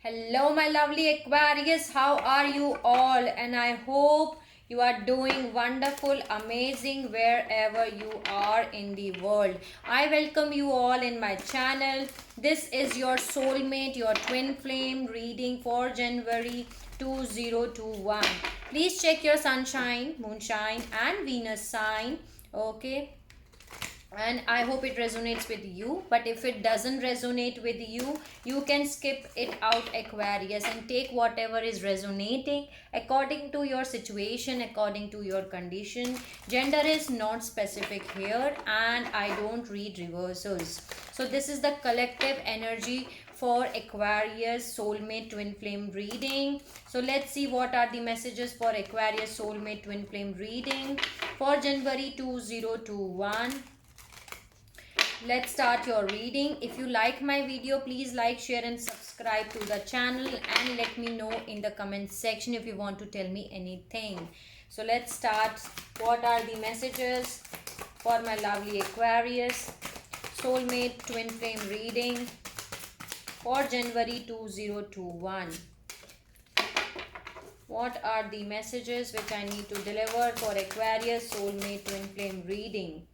Hello, my lovely Aquarius. How are you all? And I hope you are doing wonderful, amazing wherever you are in the world. I welcome you all in my channel. This is your soulmate, your twin flame reading for January 2021. Please check your sunshine, moonshine, and Venus sign. Okay, and I hope it resonates with you. But if it doesn't resonate with you, you can skip it out, Aquarius, and take whatever is resonating according to your situation, according to your condition. Gender is not specific here, and I don't read reversals. So this is the collective energy for Aquarius soulmate twin flame reading. So let's see what are the messages for Aquarius soulmate twin flame reading for January 2021. Let's start your reading. If you like my video, please like, share and subscribe to the channel, and let me know in the comment section if you want to tell me anything. So let's start. What are the messages for my lovely Aquarius soulmate twin flame reading for January 2021? What are the messages which I need to deliver for Aquarius soulmate twin flame reading?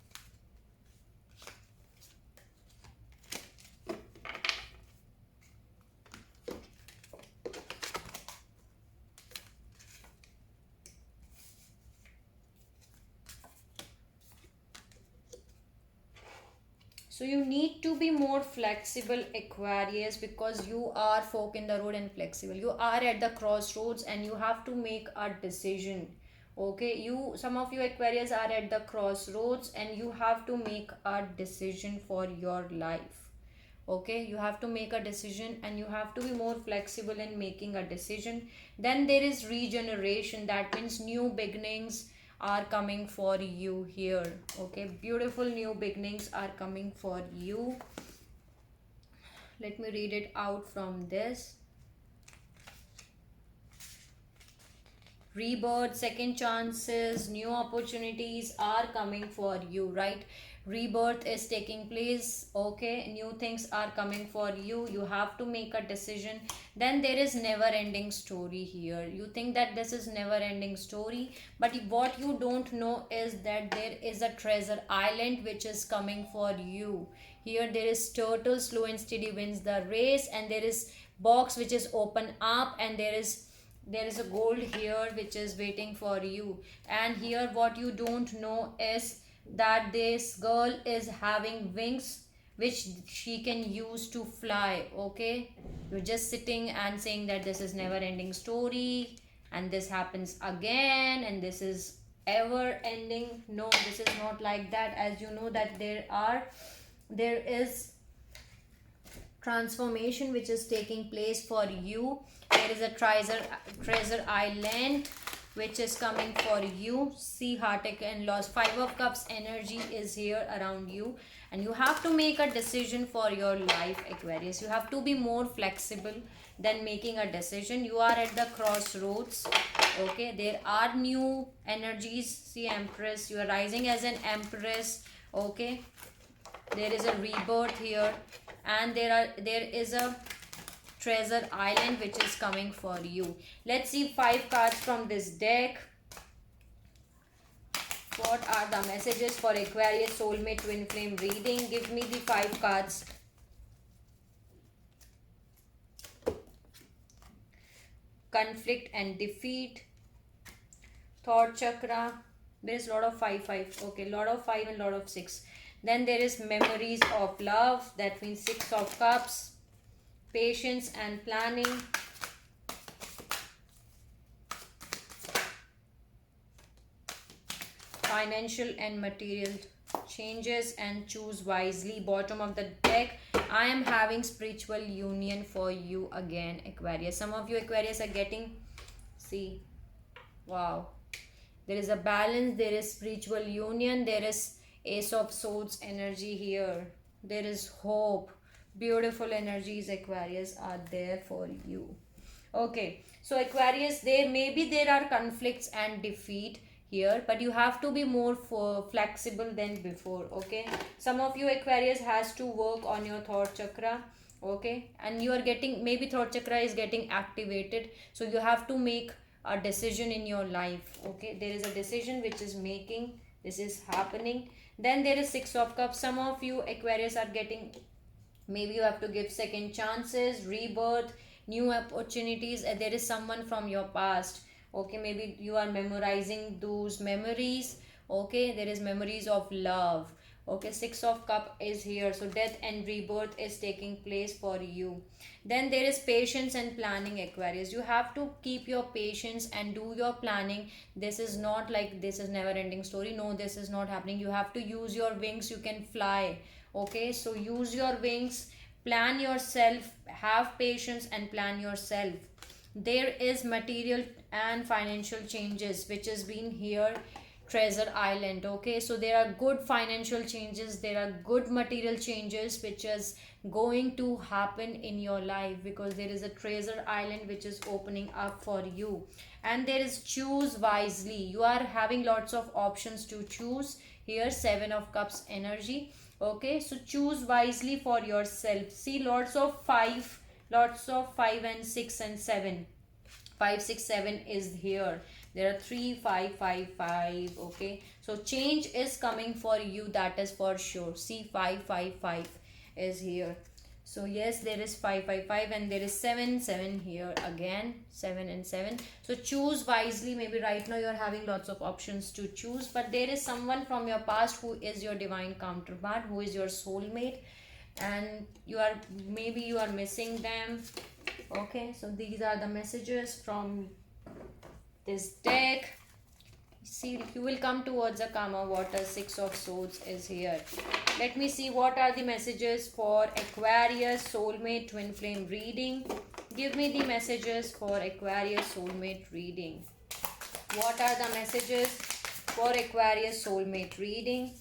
So you need to be more flexible, Aquarius, because you are fork in the road and flexible. You are at the crossroads and you have to make a decision. Okay, some of you Aquarius are at the crossroads and you have to make a decision for your life. Okay, you have to make a decision and you have to be more flexible in making a decision. Then there is regeneration. That means new beginnings are coming for you here. Okay, beautiful new beginnings are coming for you. Let me read it out from this. Rebirth, second chances, new opportunities are coming for you, right? Rebirth is taking place. Okay, new things are coming for you. You have to make a decision. Then there is never ending story here. You think that this is never ending story, but what you don't know is that there is a treasure island which is coming for you. Here there is turtle slow and steady wins the race, and there is box which is open up, and there is a gold here which is waiting for you. And here what you don't know is that this girl is having wings which she can use to fly. Okay, you're just sitting and saying that this is never ending story and this happens again and this is ever ending. No, this is not like that. As you know that there is transformation which is taking place for you. There is a treasure island which is coming for you. See, heartache and loss. 5 of cups energy is here around you, and you have to make a decision for your life, Aquarius. You have to be more flexible than making a decision. You are at the crossroads. Okay, there are new energies. See, Empress, you are rising as an Empress. Okay, there is a rebirth here, and there is a treasure island which is coming for you. Let's see 5 cards from this deck. What are the messages for Aquarius soulmate twin flame reading? Give me the 5 cards. Conflict and defeat, thought chakra. There is a lot of 5. Okay, lot of 5 and lot of 6. Then there is memories of love. That means 6 of cups. Patience and planning. Financial and material changes, and choose wisely. Bottom of the deck, I am having spiritual union for you again, Aquarius. Some of you Aquarius are getting, see, wow, there is a balance, there is spiritual union, there is Ace of Swords energy here, there is hope. Beautiful energies, Aquarius, are there for you. Okay, so Aquarius, there are conflicts and defeat here, but you have to be more flexible than before. Okay, some of you Aquarius has to work on your thought chakra. Okay, and you are getting, maybe throat chakra is getting activated, so you have to make a decision in your life. Okay, there is a decision which is making, this is happening. Then there is six of cups. Some of you Aquarius are getting, maybe you have to give second chances, rebirth, new opportunities, and there is someone from your past. Okay, maybe you are memorizing those memories. Okay, there is memories of love. Okay, six of cup is here, so death and rebirth is taking place for you. Then there is patience and planning, Aquarius. You have to keep your patience and do your planning. This is not like this is never ending story. No, this is not happening. You have to use your wings, you can fly. Okay, so use your wings, plan yourself, have patience and plan yourself. There is material and financial changes which has been here, treasure island. Okay, so there are good financial changes, there are good material changes which is going to happen in your life, because there is a treasure island which is opening up for you. And there is choose wisely, you are having lots of options to choose here, seven of cups energy. Okay, so choose wisely for yourself. See, lots of 5 and 6 and 7. 5 6 7 is here. There are 3 5 5 5. Okay, so change is coming for you, that is for sure. See, 5 5 5 is here. So yes, there is 5 5 5 and there is 7 7 here again, 7 and 7. So choose wisely. Maybe right now you are having lots of options to choose, but there is someone from your past who is your divine counterpart, who is your soulmate, and you are, maybe you are missing them. Okay, so these are the messages from this deck. See, you will come towards a calmer water. Six of swords is here. Let me see what are the messages for Aquarius soulmate twin flame reading. Give me the messages for Aquarius soulmate reading. What are the messages for Aquarius soulmate reading?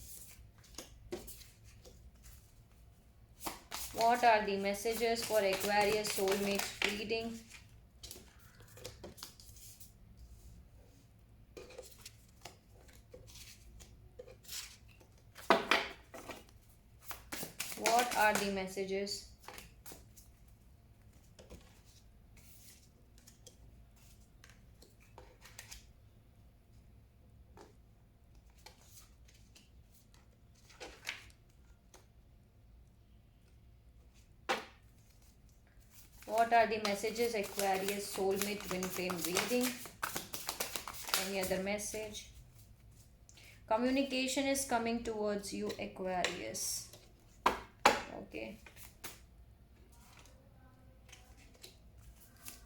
What are the messages for Aquarius soulmate reading? What are the messages? What are the messages, Aquarius soulmate twin flame reading? Any other message? Communication is coming towards you, Aquarius. Okay.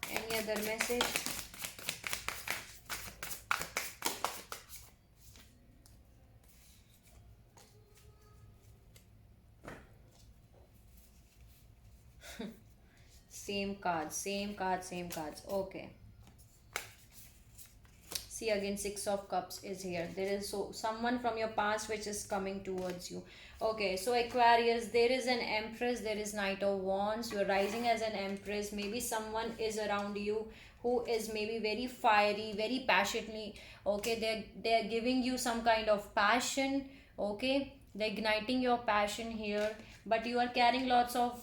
Any other message? Same cards, same cards, same cards. Okay. See, again, six of cups is here. There is so someone from your past which is coming towards you. Okay, so Aquarius, there is an empress, there is knight of wands. You're rising as an empress. Maybe someone is around you who is maybe very fiery, very passionately. Okay, they're giving you some kind of passion. Okay, they're igniting your passion here, but you are carrying lots of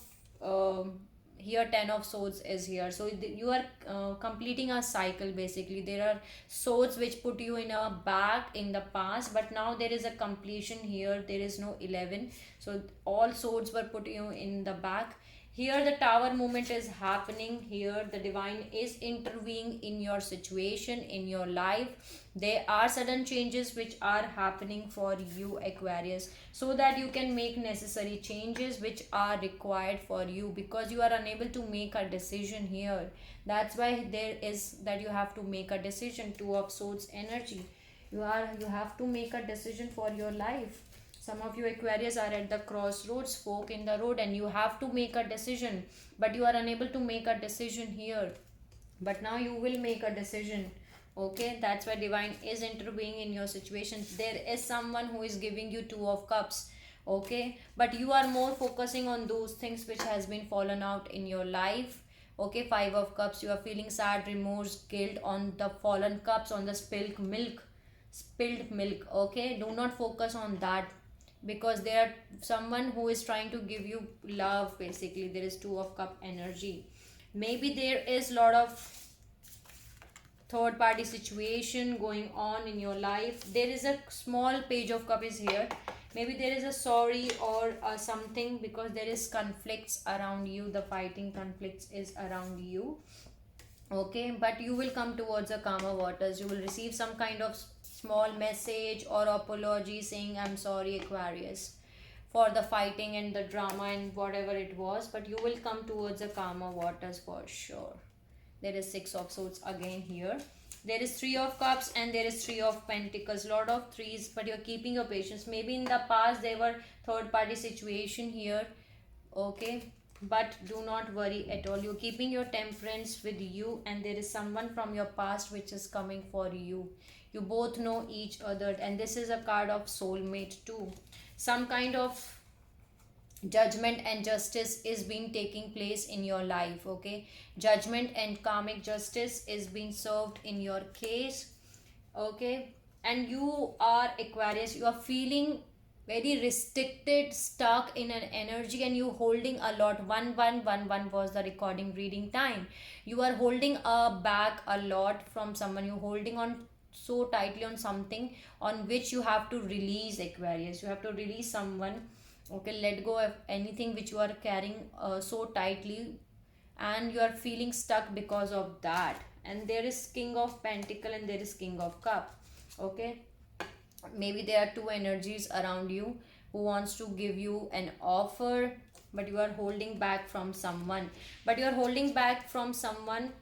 here 10 of swords is here, so you are completing a cycle. Basically, there are swords which put you in a back in the past, but now there is a completion here. There is no 11, so all swords were put you in the back. Here the tower movement is happening. Here the divine is intervening in your situation, in your life. There are sudden changes which are happening for you, Aquarius, so that you can make necessary changes which are required for you, because you are unable to make a decision here. That's why there is that you have to make a decision. Two of swords energy. You have to make a decision for your life. Some of you Aquarius are at the crossroads, fork in the road, and you have to make a decision, but you are unable to make a decision here. But now you will make a decision. Okay, that's why divine is intervening in your situation. There is someone who is giving you two of cups. Okay, but you are more focusing on those things which has been fallen out in your life. Okay, five of cups, you are feeling sad, remorse, guilt on the fallen cups, on the spilled milk. Okay, do not focus on that. because there are someone who is trying to give you love. Basically, there is two of cup energy. Maybe there is lot of third party situation going on in your life. There is a small page of cup is here. Maybe there is a sorry or something, because there is conflicts around you. The fighting conflicts is around you. Okay, but you will come towards the calmer waters. You will receive some kind of small message or apology saying I'm sorry, Aquarius, for the fighting and the drama and whatever it was, but you will come towards the calmer waters for sure. There is six of swords again here. There is three of cups and there is three of pentacles. Lot of threes, but you're keeping your patience. Maybe in the past there were third party situation here. Okay, but do not worry at all. You're keeping your temperance with you, and there is someone from your past which is coming for you. You both know each other, and this is a card of soulmate too. Some kind of judgment and justice is being taking place in your life. Okay, judgment and karmic justice is being served in your case. Okay, and you are Aquarius, you are feeling very restricted, stuck in an energy, and you holding a lot. 1111 was the recording reading time. You are holding back a lot from someone. You holding on so tightly on something on which you have to release, Aquarius. You have to release someone. Okay, let go of anything which you are carrying so tightly, and you are feeling stuck because of that. And there is king of pentacle and there is king of cup. Okay, maybe there are two energies around you who wants to give you an offer, but you are holding back from someone. But you are holding back from someone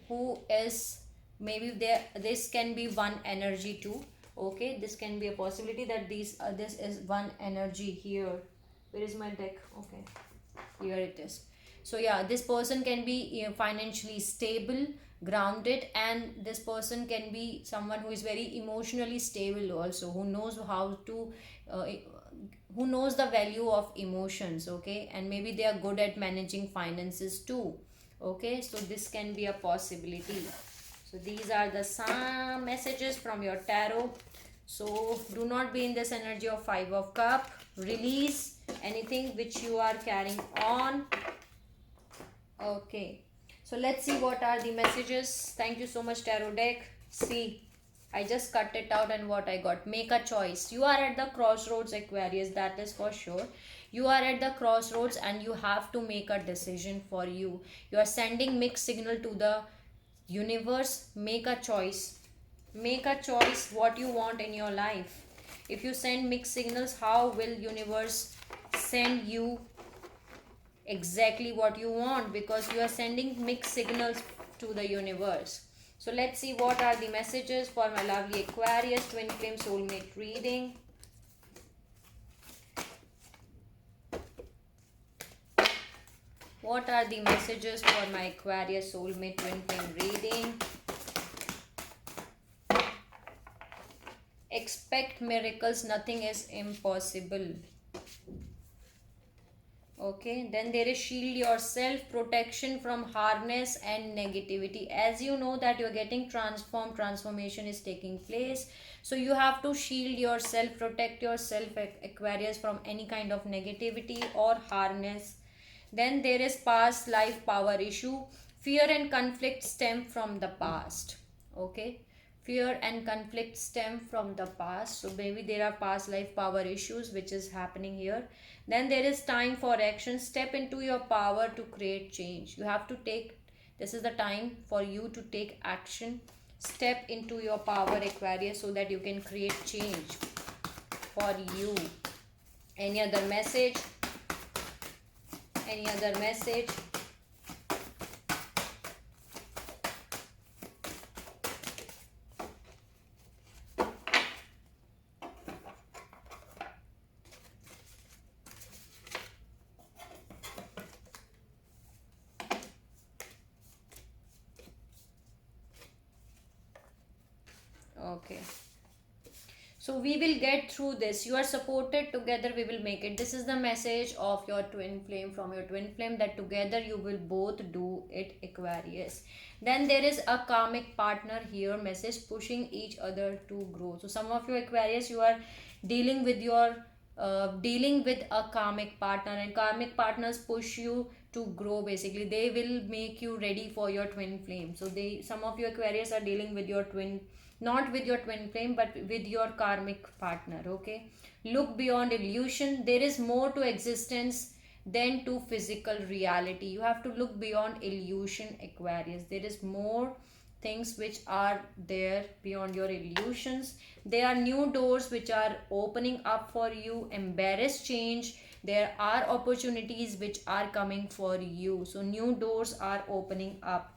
who is, maybe there, this can be one energy too. Okay, this can be a possibility that this is one energy here. Where is my deck? Okay, here it is. So yeah, this person can be financially stable, grounded, and this person can be someone who is very emotionally stable also, who knows how to uh, who knows the value of emotions. Okay, and maybe they are good at managing finances too. Okay, so this can be a possibility. So these are the some messages from your tarot. So do not be in this energy of five of cup. Release anything which you are carrying on. Okay, so let's see what are the messages. Thank you so much, tarot deck. See, I just cut it out and what I got. Make a choice. You are at the crossroads, Aquarius, that is for sure. You are at the crossroads and you have to make a decision for you. You are sending mixed signal to the universe. Make a choice. Make a choice what you want in your life. If you send mixed signals, how will universe send you exactly what you want? Because you are sending mixed signals to the universe. So let's see what are the messages for my lovely Aquarius twin flame soulmate reading. What are the messages for my Aquarius soulmate twin flame reading? Expect miracles, nothing is impossible. Okay, then there is shield yourself, protection from hardness and negativity. As you know that you're getting transformed, transformation is taking place. So you have to shield yourself, protect yourself, Aquarius, from any kind of negativity or hardness. Then there is past life power issue. Fear and conflict stem from the past. Okay, fear and conflict stem from the past. So maybe there are past life power issues which is happening here. Then there is time for action. Step into your power to create change. You have to take, this is the time for you to take action. Step into your power, Aquarius, so that you can create change for you. Any other message? Any other message? Okay, so we will get through this. You are supported, together we will make it. This is the message of your twin flame, from your twin flame, that together you will both do it, Aquarius. Then there is a karmic partner here message, pushing each other to grow. So some of you Aquarius, you are dealing with your dealing with a karmic partner, and karmic partners push you to grow. Basically, they will make you ready for your twin flame. So they, some of your Aquarius are dealing with your twin, not with your twin flame, but with your karmic partner. Okay, look beyond illusion. There is more to existence than to physical reality. You have to look beyond illusion, Aquarius. There is more things which are there beyond your illusions. There are new doors which are opening up for you. Embrace change. There are opportunities which are coming for you. So new doors are opening up.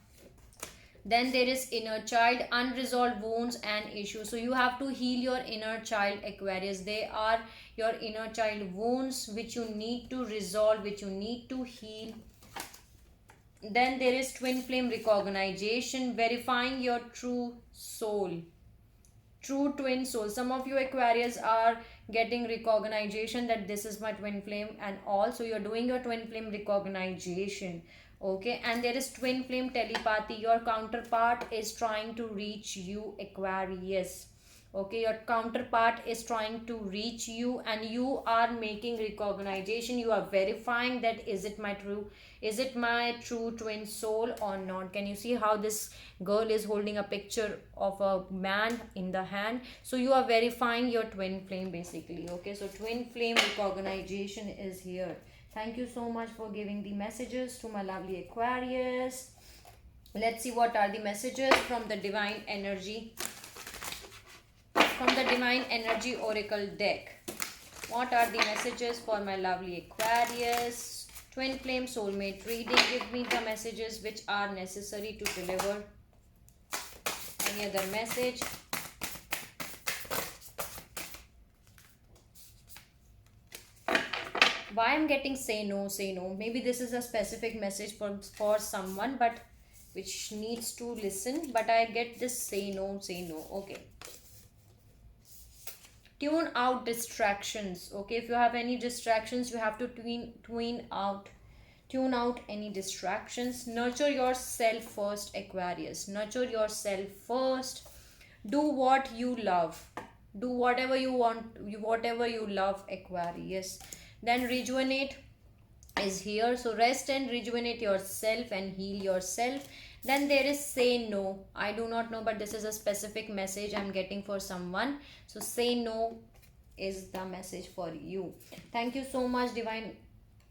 Then there is inner child, unresolved wounds and issues. So you have to heal your inner child, Aquarius. They are your inner child wounds which you need to resolve, which you need to heal. Then there is twin flame recognition, verifying your true soul, true twin soul. Some of you Aquarius are getting recognition that this is my twin flame, and also you're doing your twin flame recognition. Okay, and there is twin flame telepathy. Your counterpart is trying to reach you, Aquarius. Okay, your counterpart is trying to reach you, and you are making recognition. You are verifying that is it my true twin soul or not. Can you see how this girl is holding a picture of a man in the hand? So you are verifying your twin flame, basically. Okay, so twin flame recognition is here. Thank you so much for giving the messages to my lovely Aquarius. Let's see what are the messages from the divine energy, from the divine energy oracle deck. What are the messages for my lovely Aquarius? Twin flame soulmate reading. Give me the messages which are necessary to deliver. Any other message? Why I'm getting say no, say no. Maybe this is a specific message for someone, but which needs to listen. But I get this say no, say no. Okay. Tune out distractions. Okay, if you have any distractions, you have to tune out any distractions. Nurture yourself first, Aquarius. Nurture yourself first. Do what you love. Do whatever you want, whatever you love, Aquarius. Then rejuvenate is here. So rest and rejuvenate yourself and heal yourself. Then there is say no. I do not know, but this is a specific message I'm getting for someone. So say no is the message for you. Thank you so much, Divine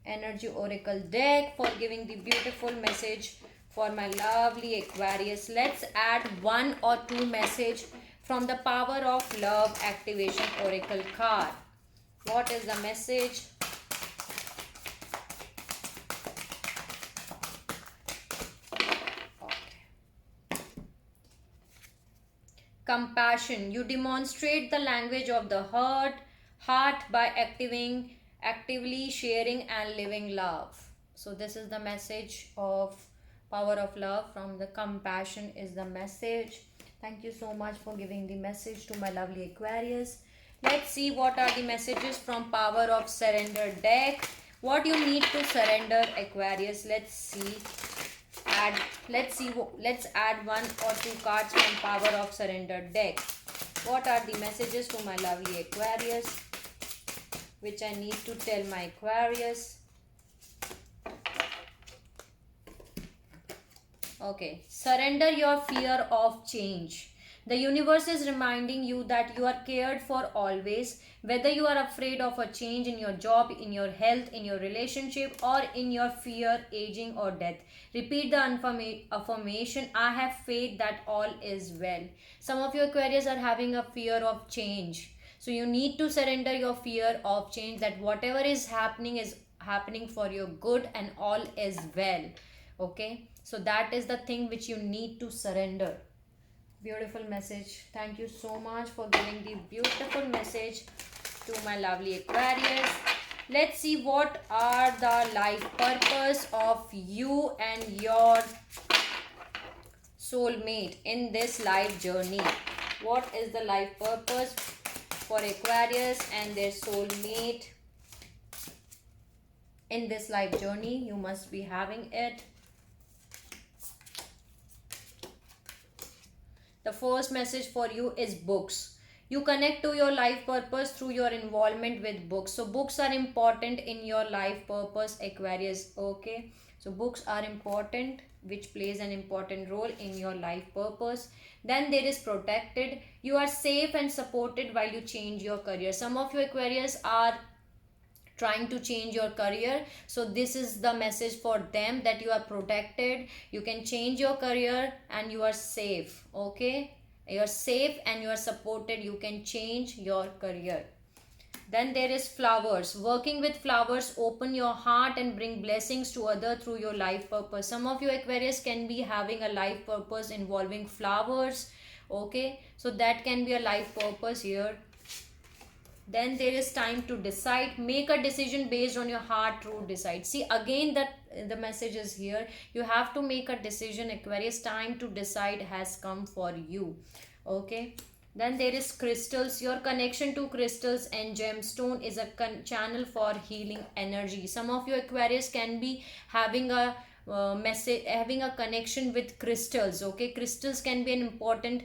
Energy Oracle deck, for giving the beautiful message for my lovely Aquarius. Let's add one or two message from the Power of Love Activation Oracle card. What is the message? Compassion. You demonstrate the language of the heart by actively sharing and living love. So this is the message of Power of Love from the compassion is the message. Thank you so much for giving the message to my lovely Aquarius. Let's see what are the messages from Power of Surrender deck. What you need to surrender, Aquarius. Let's see. Let's add one or two cards from Power of Surrender deck. What are the messages to my lovely Aquarius, which I need to tell my Aquarius? Okay, surrender your fear of change. The universe is reminding you that you are cared for always, whether you are afraid of a change in your job, in your health, in your relationship, or in your fear, aging, or death. Repeat the affirmation, I have faith that all is well. Some of your Aquarius are having a fear of change. So you need to surrender your fear of change, that whatever is happening for your good and all is well. Okay, so that is the thing which you need to surrender. Beautiful message. Thank you so much for giving the beautiful message to my lovely Aquarius. Let's see what are the life purpose of you and your soulmate in this life journey. What is the life purpose for Aquarius and their soulmate in this life journey? You must be having it. The first message for you is books. You connect to your life purpose through your involvement with books. So books are important in your life purpose, Aquarius. Okay, so books are important, which plays an important role in your life purpose. Then there is protected. You are safe and supported while you change your career. Some of you Aquarius are trying to change your career, so this is the message for them, that you are protected, you can change your career, and you are safe. Okay, you are safe and you are supported, you can change your career. Then there is flowers. Working with flowers open your heart and bring blessings to other through your life purpose. Some of you Aquarius can be having a life purpose involving flowers. Okay, so that can be a life purpose here. Then there is time to decide. Make a decision based on your heart to decide. See, again, that the message is here, you have to make a decision, Aquarius. Time to decide has come for you. Okay, then there is crystals. Your connection to crystals and gemstone is a channel for healing energy. Some of you Aquarius can be having a message, having a connection with crystals. Okay, crystals can be an important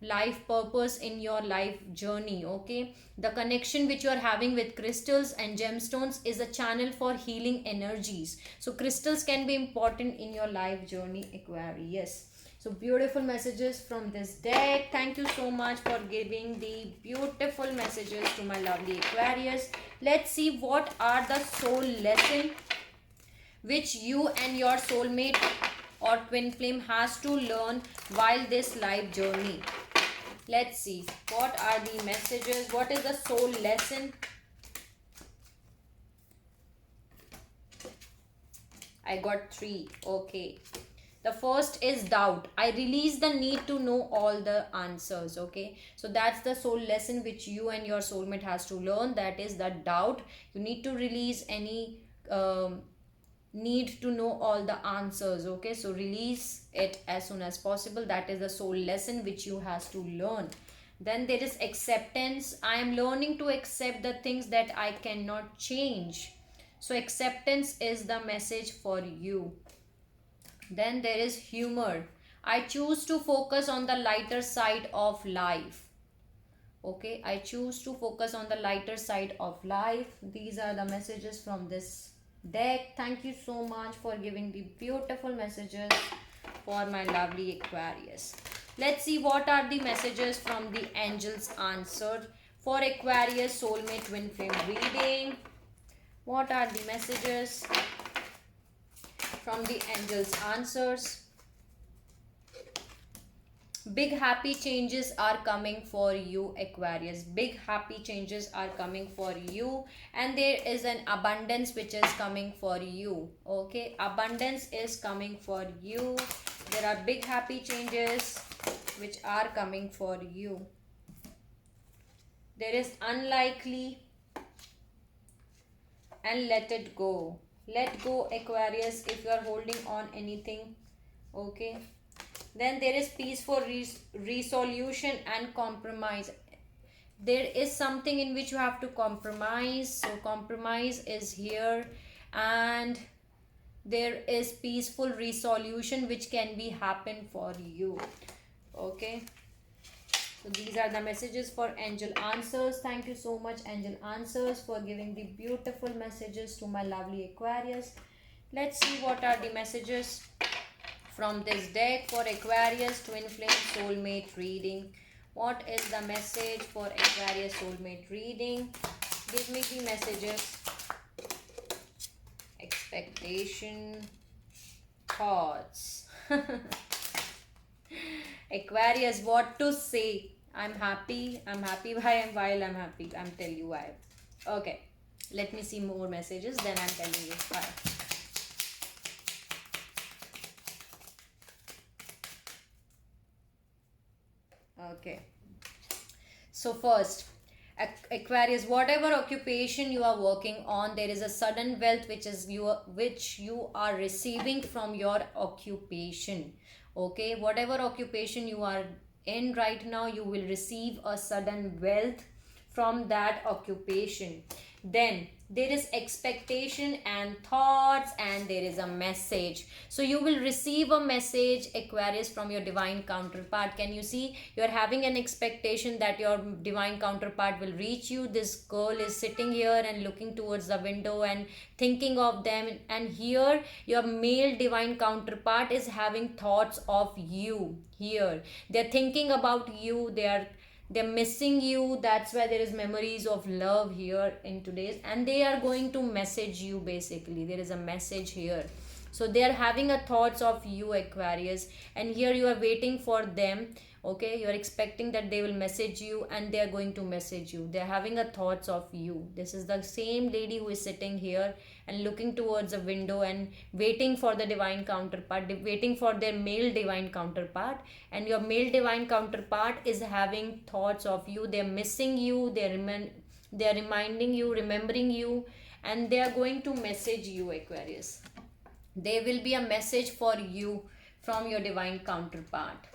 life purpose in your life journey. Okay, the connection which you are having with crystals and gemstones is a channel for healing energies. So crystals can be important in your life journey, Aquarius. So beautiful messages from this deck. Thank you so much for giving the beautiful messages to my lovely Aquarius. Let's see what are the soul lesson which you and your soulmate or twin flame has to learn while this life journey. Let's see what are the messages. What is the soul lesson? I got 3. Okay, the first is doubt. I release the need to know all the answers. Okay, so that's the soul lesson which you and your soulmate has to learn. That is the doubt. You need to release any need to know all the answers. Okay, so release it as soon as possible. That is the soul lesson which you has to learn. Then there is acceptance. I am learning to accept the things that I cannot change. So acceptance is the message for you. Then there is humor. I choose to focus on the lighter side of life. Okay, I choose to focus on the lighter side of life. These are the messages from this deck. Thank you so much for giving the beautiful messages for my lovely Aquarius. Let's see what are the messages from the angels answered for Aquarius soulmate twin flame reading. What are the messages from the angels answers? Big happy changes are coming for you, Aquarius. Big happy changes are coming for you, and there is an abundance which is coming for you. Okay, abundance is coming for you. There are big happy changes which are coming for you. There is unlikely and let it go. Let go, Aquarius, if you are holding on anything. Okay, then there is peaceful resolution and compromise. There is something in which you have to compromise, so compromise is here, and there is peaceful resolution which can be happen for you. Okay, so these are the messages for angel answers. Thank you so much, angel answers, for giving the beautiful messages to my lovely Aquarius. Let's see what are the messages from this deck for Aquarius twin flame soulmate reading. What is the message for Aquarius soulmate reading? Give me the messages. Expectation, thoughts. Aquarius, what to say? I'm happy. I'm happy while I'm happy. I'm telling you why. Okay, let me see more messages. Then I'm telling you why. Okay, so first, Aquarius, whatever occupation you are working on, there is a sudden wealth which you are receiving from your occupation. Okay, whatever occupation you are in right now, you will receive a sudden wealth from that occupation. Then there is expectation and thoughts, and there is a message. So you will receive a message, Aquarius, from your divine counterpart. Can you see? You're having an expectation that your divine counterpart will reach you. This girl is sitting here and looking towards the window and thinking of them, and here your male divine counterpart is having thoughts of you. Here they're thinking about you, they're missing you. That's why there is memories of love here in today's, and they are going to message you. Basically, there is a message here. So they are having a thoughts of you, Aquarius, and here you are waiting for them. Okay, you are expecting that they will message you, and they are going to message you. They are having a thoughts of you. This is the same lady who is sitting here and looking towards a window and waiting for the divine counterpart, waiting for their male divine counterpart. And your male divine counterpart is having thoughts of you. They are missing you, they are reminding you, remembering you, and they are going to message you, Aquarius. There will be a message for you from your divine counterpart.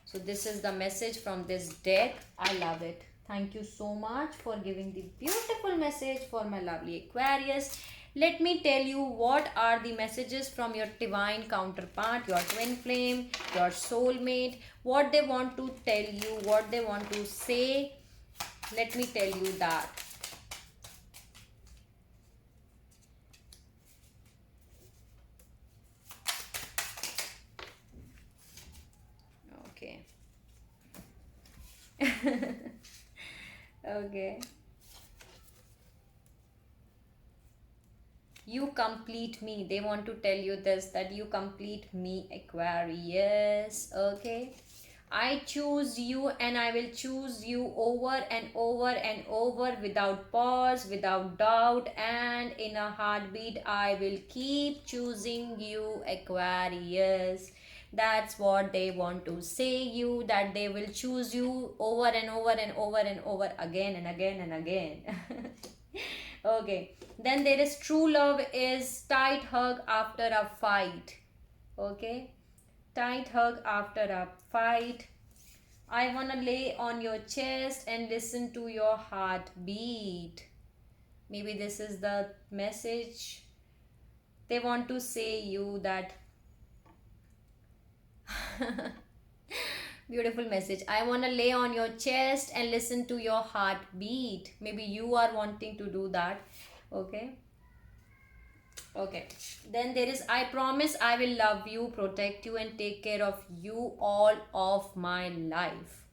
So this is the message from this deck. I love it. Thank you so much for giving the beautiful message for my lovely Aquarius. Let me tell you what are the messages from your divine counterpart, your twin flame, your soulmate, what they want to tell you, what they want to say. Let me tell you that. Okay. Okay. You complete me. They want to tell you this, that you complete me, Aquarius. Okay. I choose you, and I will choose you over and over and over without pause, without doubt, and in a heartbeat. I will keep choosing you, Aquarius. That's what they want to say you, that they will choose you over and over and over and over again and again and again. Okay, then there is true love is tight hug after a fight. Okay, tight hug after a fight. I wanna lay on your chest and listen to your heartbeat. Maybe this is the message they want to say you, that beautiful message. I want to lay on your chest and listen to your heartbeat. Maybe you are wanting to do that. Okay. Okay. Then there is, I promise I will love you, protect you, and take care of you all of my life.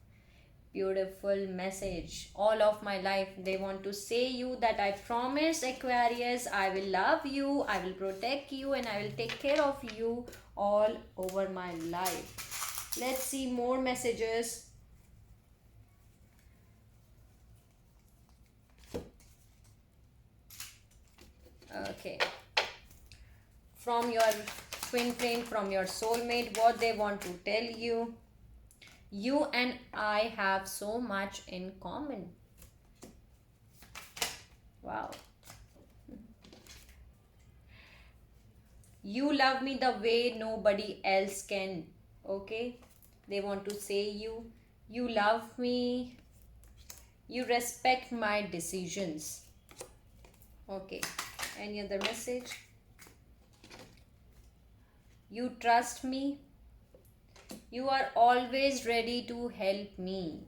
Beautiful message. All of my life. They want to say you that I promise, Aquarius, I will love you, I will protect you, and I will take care of you all over my life. Let's see more messages. Okay. From your twin flame, from your soulmate, what they want to tell you. You and I have so much in common. Wow. You love me the way nobody else can. Okay. They want to say you love me, you respect my decisions. Okay. Any other message? You trust me, you are always ready to help me.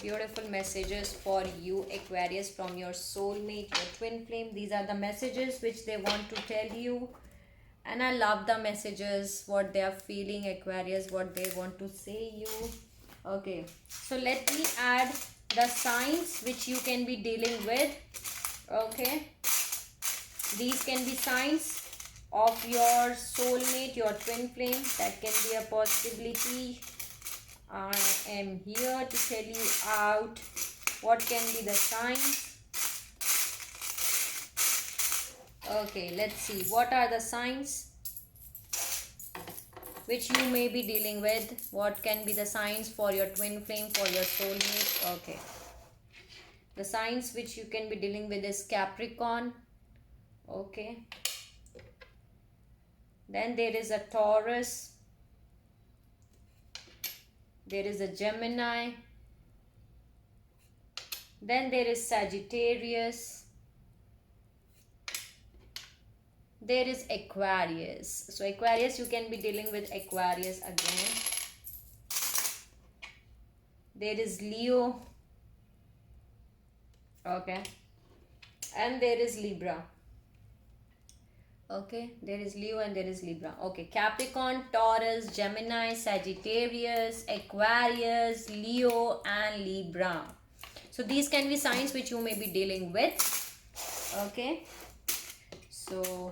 Beautiful messages for you, Aquarius, from your soulmate, your twin flame. These are the messages which they want to tell you. And I love the messages, what they are feeling, Aquarius, what they want to say you. Okay, so let me add the signs which you can be dealing with. Okay, these can be signs of your soulmate, your twin flame. That can be a possibility. I am here to tell you out what can be the signs. Okay, let's see. What are the signs which you may be dealing with? What can be the signs for your twin flame, for your soulmate? Okay. The signs which you can be dealing with is Capricorn. Okay. Then there is a Taurus. There is a Gemini. Then there is Sagittarius. there is Aquarius. So Aquarius, you can be dealing with Aquarius again. There is Leo. Okay. And there is Libra. Okay, there is Leo and there is Libra. Okay, Capricorn, Taurus, Gemini, Sagittarius, Aquarius, Leo and Libra. So these can be signs which you may be dealing with. Okay, so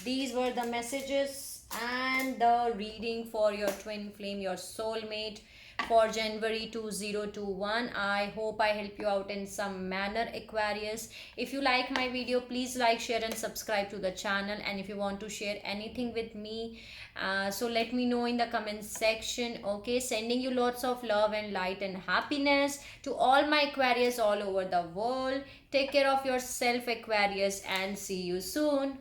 these were the messages and the reading for your twin flame, your soulmate, for January 2021. I hope I help you out in some manner, Aquarius. If you like my video, please like, share and subscribe to the channel. And if you want to share anything with me, so let me know in the comment section. Okay, sending you lots of love and light and happiness to all my Aquarius all over the world. Take care of yourself, Aquarius, and see you soon.